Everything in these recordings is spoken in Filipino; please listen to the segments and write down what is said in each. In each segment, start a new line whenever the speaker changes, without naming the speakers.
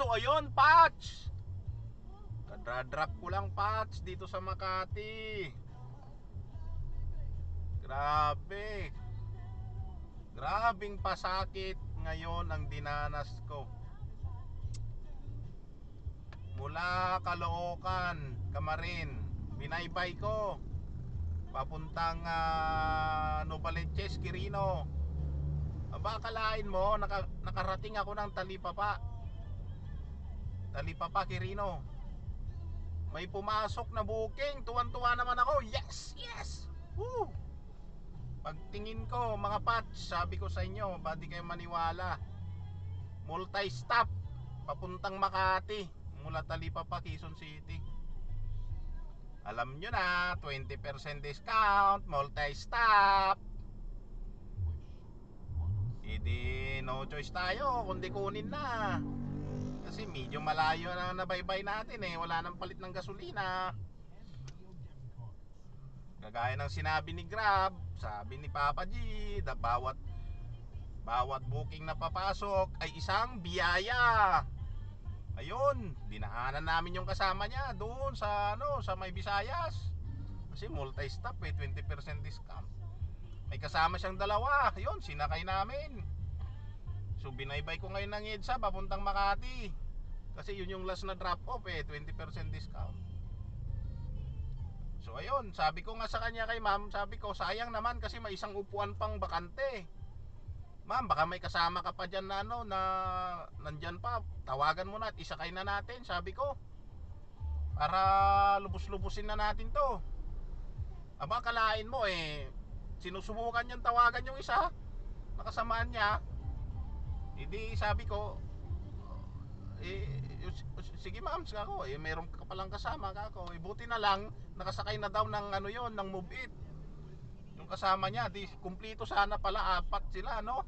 So ayun, Patch, kadra-drop ko lang, Patch, dito sa Makati. Grabe, grabing pasakit ngayon ang dinanas ko. Mula Caloocan, Camarin, binaybay ko papuntang Novaliches, Quirino. Aba, akalain mo nakarating ako ng Talipapa, Quirino. May pumasok na booking, tuwan-tuwa naman ako. Yes, yes. Woo! Pagtingin ko, mga Patch, sabi ko sa inyo, ba di kayo maniwala, multi-stop papuntang Makati mula Talipapa, Quezon City. Alam nyo na, 20% discount, multi-stop. Hindi, no choice tayo kundi kunin na. Kasi medyo malayo na nabaybay natin eh. Wala nang palit ng gasolina. Kagaya ng sinabi ni Grab, sabi ni Papa G, bawat booking na papasok ay isang biyaya. Ayun, dinaanan namin yung kasama niya doon sa sa May Visayas. Kasi multi-stop eh, 20% discount. May kasama siyang dalawa. Ayun, sinakay namin. So binaybay ko ngayon ng EDSA papuntang Makati. Kasi yun yung last na drop off eh, 20% discount. So ayun, sabi ko nga sa kanya kay ma'am, sabi ko sayang naman kasi may isang upuan pang bakante. Ma'am, baka may kasama ka pa dyan na na nandyan pa, tawagan mo na at isakay na natin, sabi ko, para lubos-lubusin na natin to. Aba, kalain mo eh, sinusubukan niyang tawagan yung isa, nakasamaan niya. Hindi, sabi ko, sige ma'am, ako meron ka palang kasama kako. Buti na lang nakasakay na daw ng ng Move It. Yung kasama niya, di kumpleto sana pala, apat sila, no?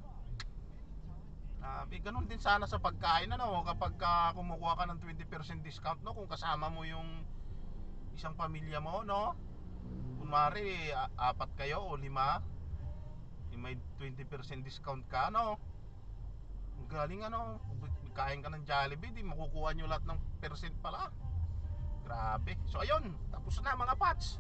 Ganun din sana sa pagkain, kapag kumukuha ka ng 20% discount, no? Kung kasama mo yung isang pamilya mo, no? Kunwari, apat kayo o lima, may 20% discount ka, no? Galing kain ka ng Jollibee, di makukuha nyo lahat ng percent pala. Grabe. So ayun, tapos na mga Pats.